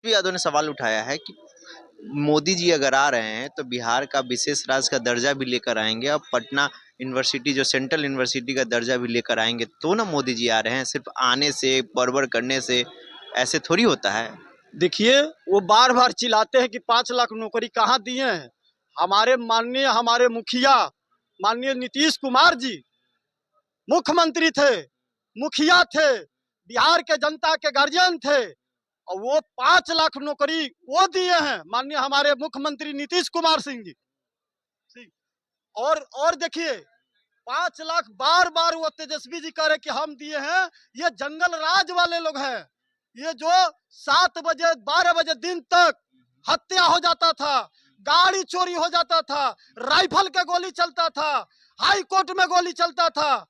यादव ने सवाल उठाया है कि मोदी जी अगर आ रहे हैं तो बिहार का विशेष राज्य का दर्जा भी लेकर आएंगे और पटना यूनिवर्सिटी जो सेंट्रल यूनिवर्सिटी का दर्जा भी लेकर आएंगे तो ना मोदी जी आ रहे हैं। सिर्फ आने से बड़बड़ करने से ऐसे थोड़ी होता है। देखिए, वो बार बार चिल्लाते हैं कि 5 लाख नौकरी कहाँ दिए हैं। हमारे मुखिया माननीय नीतीश कुमार जी मुख्यमंत्री थे, मुखिया थे, बिहार के जनता के गार्जियन थे और वो 5 लाख नौकरी वो दिए हैं माननीय हमारे मुख्यमंत्री नीतीश कुमार सिंह जी। और देखिए, 5 लाख बार बार वो तेजस्वी जी कह रहे कि हम दिए हैं। ये जंगल राज वाले लोग हैं। ये जो 7 बजे 12 बजे दिन तक हत्या हो जाता था, गाड़ी चोरी हो जाता था, राइफल के गोली चलता था, हाई कोर्ट में गोली चलता था।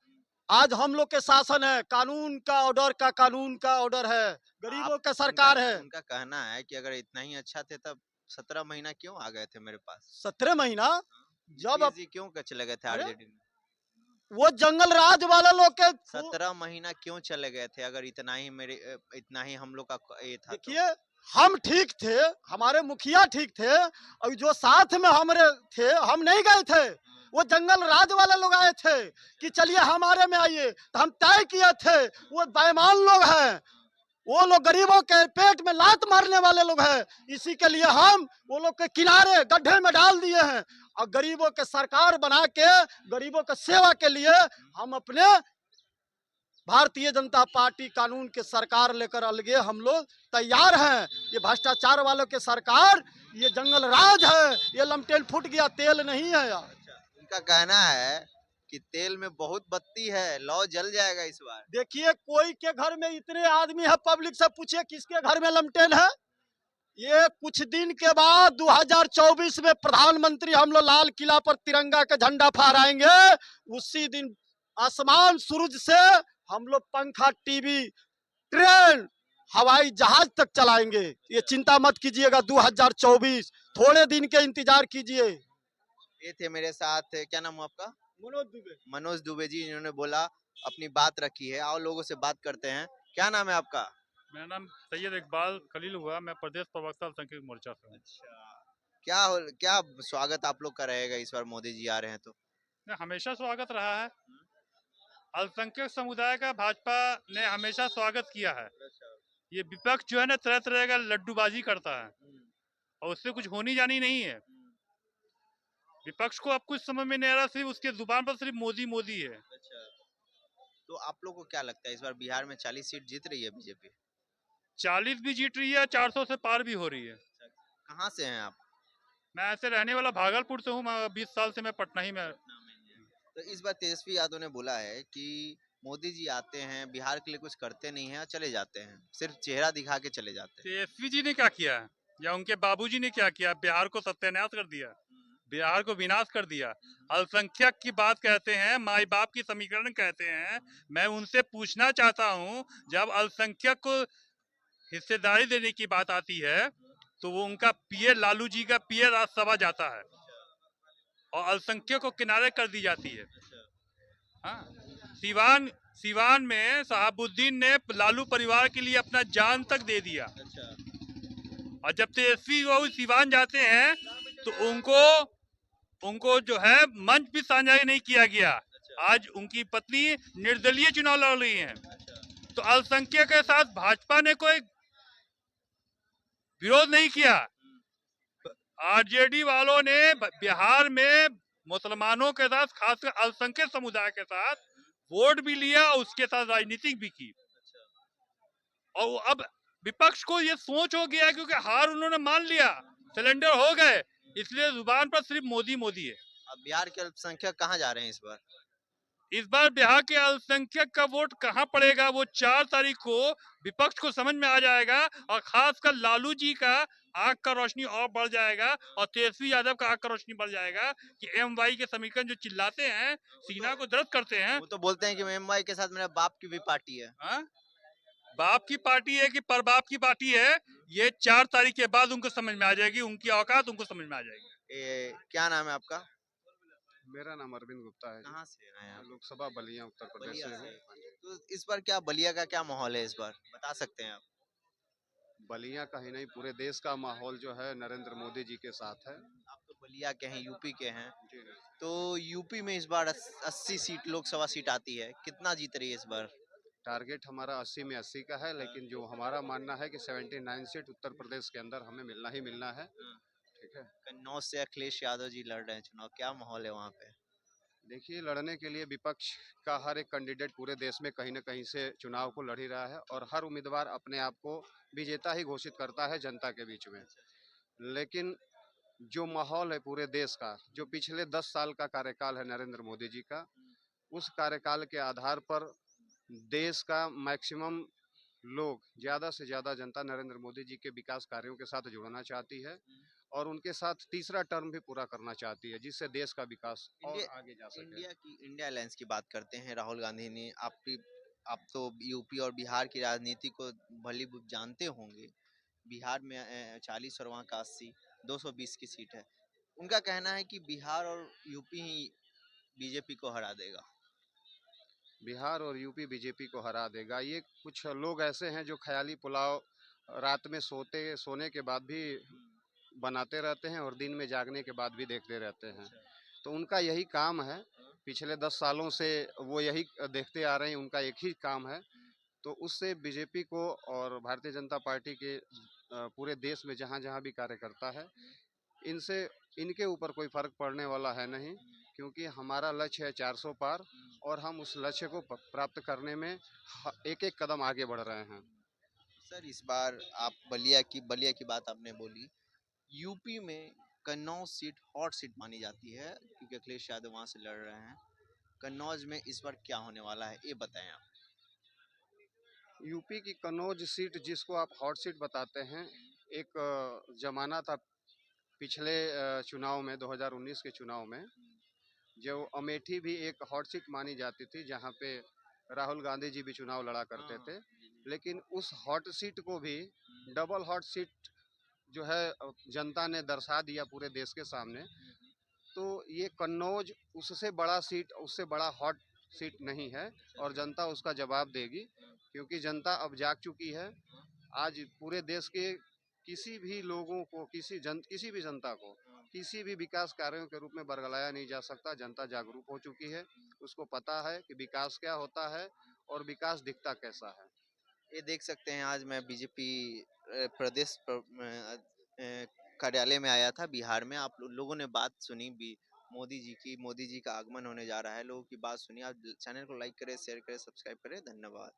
आज हम लोग के शासन है, कानून का ऑर्डर है, गरीबों का सरकार है। उनका कहना है कि अगर इतना ही अच्छा थे तब 17 महीना क्यों आ गए थे मेरे पास। 17 महीना जब जी क्यों चले गए थे आरजेडी में। वो जंगल राज वाले लोग के 17 महीना क्यों चले गए थे अगर इतना ही हम लोग का ये था। देखिए, हम ठीक थे, हमारे मुखिया ठीक थे और जो साथ में हमारे थे हम नहीं गए थे। वो जंगल राज वाले लोग आए थे कि चलिए हमारे में आइए, तो हम तय किए थे। वो बेईमान लोग हैं, वो लोग गरीबों के पेट में लात मारने वाले लोग हैं। इसी के लिए हम वो लोग के किनारे गड्ढे में डाल दिए हैं और गरीबों के सरकार बना के गरीबों के सेवा के लिए हम अपने भारतीय जनता पार्टी कानून के सरकार लेकर अलगे हम लोग तैयार हैं। ये भ्रष्टाचार वालों के सरकार, ये जंगल राज है, ये लमटेन फूट गया तेल नहीं है यार। उनका कहना है कि तेल में बहुत बत्ती है, लौ जल जाएगा इस बार। देखिए, कोई के घर में इतने आदमी है, पब्लिक से पूछिए किसके घर में लमटेन है। ये कुछ दिन के बाद 2024 में प्रधानमंत्री हम लोग लाल किला पर तिरंगा का झंडा फहराएंगे। उसी दिन आसमान सूरज से हम लोग पंखा, टीवी, ट्रेन, हवाई जहाज तक चलाएंगे। ये चिंता मत कीजिएगा। 2024 थोड़े दिन के इंतजार कीजिए। ये थे मेरे साथ, क्या नाम है आपका। मनोज दुबे। मनोज दुबे जी, इन्होंने बोला अपनी बात रखी है। आओ लोगों से बात करते हैं। क्या नाम है आपका। मेरा नाम सैयद इकबाल खलील हुआ, मैं प्रदेश प्रवक्ता अल्पसंख्यक मोर्चा से हूँ। क्या स्वागत आप लोग का रहेगा इस बार मोदी जी आ रहे हैं तो। हमेशा स्वागत रहा है, अल्पसंख्यक समुदाय का भाजपा ने हमेशा स्वागत किया है। ये विपक्ष जो है ना तरह तरह का लड्डूबाजी करता है और उससे कुछ होनी जानी नहीं है। विपक्ष को अब कुछ समझ में नहीं आ रहा, सिर्फ उसके जुबान पर सिर्फ मोदी मोदी है। तो आप लोग को क्या लगता है इस बार बिहार में 40 सीट जीत रही है बीजेपी। 40 भी जीत रही है, 400 से पार भी हो रही है। कहाँ से हैं आप। मैं ऐसे रहने वाला भागलपुर से हूँ, 20 साल से मैं पटना ही में। तो इस बार तेजस्वी यादव ने बोला है कि मोदी जी आते हैं बिहार के लिए कुछ करते नहीं है और चले जाते हैं, सिर्फ चेहरा दिखा के चले जाते हैं। तेजस्वी जी ने क्या किया है या उनके बाबूजी ने क्या किया। बिहार को सत्यानाश कर दिया, बिहार को विनाश कर दिया। अल्पसंख्यक की बात कहते हैं, माई बाप की समीकरण कहते हैं। मैं उनसे पूछना चाहता हूं, जब अल्पसंख्यक को हिस्सेदारी देने की बात आती है तो वो उनका पीए लालू जी का पीए राज्यसभा जाता है और अल्पसंख्यक को किनारे कर दी जाती है। हाँ, सिवान में शहाबुद्दीन ने लालू परिवार के लिए अपना जान तक दे दिया। और जब तेजस्वी वो सिवान जाते हैं तो उनको जो है मंच भी साझा नहीं किया गया। आज उनकी पत्नी निर्दलीय चुनाव लड़ रही हैं। तो अल्पसंख्यक के साथ भाजपा ने कोई विरोध नहीं किया। आरजेडी वालों ने बिहार में मुसलमानों के साथ, खासकर अल्पसंख्यक समुदाय के साथ वोट भी लिया, उसके साथ राजनीतिक भी की। और अब विपक्ष को ये सोच हो गया क्योंकि हार उन्होंने मान लिया, सिलेंडर हो गए, इसलिए जुबान पर सिर्फ मोदी मोदी है। अब बिहार के अल्पसंख्यक कहाँ जा रहे हैं इस बार। इस बार बिहार के अल्पसंख्यक का वोट कहां पड़ेगा वो 4 तारीख को विपक्ष को समझ में आ जाएगा और खासकर लालू जी का आंख का रोशनी और बढ़ जाएगा और तेजस्वी यादव का आंख का रोशनी बढ़ जाएगा कि एमवाई के समीकरण जो चिल्लाते हैं, सीना को दर्द करते हैं। वो तो बोलते हैं कि एमवाई के साथ मेरा बाप की भी पार्टी है। हाँ? बाप की पार्टी है कि परबाप की पार्टी है, ये 4 तारीख के बाद उनको समझ में आ जाएगी, उनकी औकात उनको समझ में आ जाएगी। क्या नाम है आपका। मेरा नाम अरविंद गुप्ता है। कहाँ से आए आप। लोकसभा बलिया उत्तर प्रदेश से हूँ। तो इस बार क्या बलिया का क्या माहौल है इस बार, बता सकते हैं आप। बलिया कहीं नहीं, पूरे देश का माहौल जो है नरेंद्र मोदी जी के साथ है। आप तो बलिया के हैं, यूपी के हैं, जी नहीं। तो यूपी में इस बार 80 सीट लोकसभा सीट आती है, कितना जीत रही है इस बार? टारगेट हमारा 80 में 80 का है, लेकिन जो हमारा मानना है कि 79 सीट उत्तर प्रदेश के अंदर हमें मिलना ही मिलना है। ठीक है। कन्नौज से अखिलेश यादव जी लड़ रहे हैं चुनाव, क्या माहौल है वहाँ पे? देखिए, लड़ने के लिए विपक्ष का हर एक कैंडिडेट पूरे देश में कहीं न कहीं से चुनाव को लड़ ही रहा है और हर उम्मीदवार अपने आप को विजेता ही घोषित करता है जनता के बीच में। लेकिन जो माहौल है पूरे देश का, जो पिछले 10 साल का कार्यकाल है नरेंद्र मोदी जी का, उस कार्यकाल के आधार पर देश का मैक्सिमम लोग, ज़्यादा से ज़्यादा जनता नरेंद्र मोदी जी के विकास कार्यों के साथ जुड़ना चाहती है और उनके साथ तीसरा टर्म भी पूरा करना चाहती है, जिससे देश का विकास और इंडिया आगे जा सके। इंडिया अलायंस की बात करते हैं। राहुल गांधी ने आप तो यूपी और बिहार की राजनीति को भली जानते होंगे। बिहार में 40 और वहाँ का 80, 220 की सीट है। उनका कहना है कि बिहार और यूपी ही बीजेपी को हरा देगा। बिहार और यूपी बीजेपी को हरा देगा। ये कुछ लोग ऐसे हैं जो ख़याली पुलाव रात में सोने के बाद भी बनाते रहते हैं और दिन में जागने के बाद भी देखते रहते हैं। तो उनका यही काम है, पिछले 10 सालों से वो यही देखते आ रहे हैं, उनका एक ही काम है। तो उससे बीजेपी को और भारतीय जनता पार्टी के पूरे देश में जहाँ-जहाँ भी कार्यकर्ता है, इनसे इनके ऊपर कोई फ़र्क पड़ने वाला है नहीं, क्योंकि हमारा लक्ष्य है 400 पार और हम उस लक्ष्य को प्राप्त करने में एक-एक कदम आगे बढ़ रहे हैं। सर इस बार आप बलिया की बात आपने बोली। यूपी में कन्नौज सीट हॉट सीट मानी जाती है क्योंकि अखिलेश यादव वहाँ से लड़ रहे हैं। कन्नौज में इस बार क्या होने वाला है ये बताएं आप। यूपी की कन्नौज सीट जिसको आप हॉट सीट बताते हैं, एक ज़माना था पिछले चुनाव में 2019 के चुनाव में, जो अमेठी भी एक हॉट सीट मानी जाती थी, जहाँ पे राहुल गांधी जी भी चुनाव लड़ा करते थे। लेकिन उस हॉट सीट को भी डबल हॉट सीट जो है जनता ने दर्शा दिया पूरे देश के सामने। तो ये कन्नौज उससे बड़ा सीट, उससे बड़ा हॉट सीट नहीं है और जनता उसका जवाब देगी, क्योंकि जनता अब जाग चुकी है। आज पूरे देश के किसी भी लोगों को, किसी भी जनता को किसी भी विकास कार्यों के रूप में बरगलाया नहीं जा सकता। जनता जागरूक हो चुकी है, उसको पता है कि विकास क्या होता है और विकास दिखता कैसा है। ये देख सकते हैं आज मैं बीजेपी प्रदेश कार्यालय में आया था बिहार में। आप लोगों ने बात सुनी भी मोदी जी का आगमन होने जा रहा है, लोगों की बात सुनी। आप चैनल को लाइक करें, शेयर करें, सब्सक्राइब करें। धन्यवाद।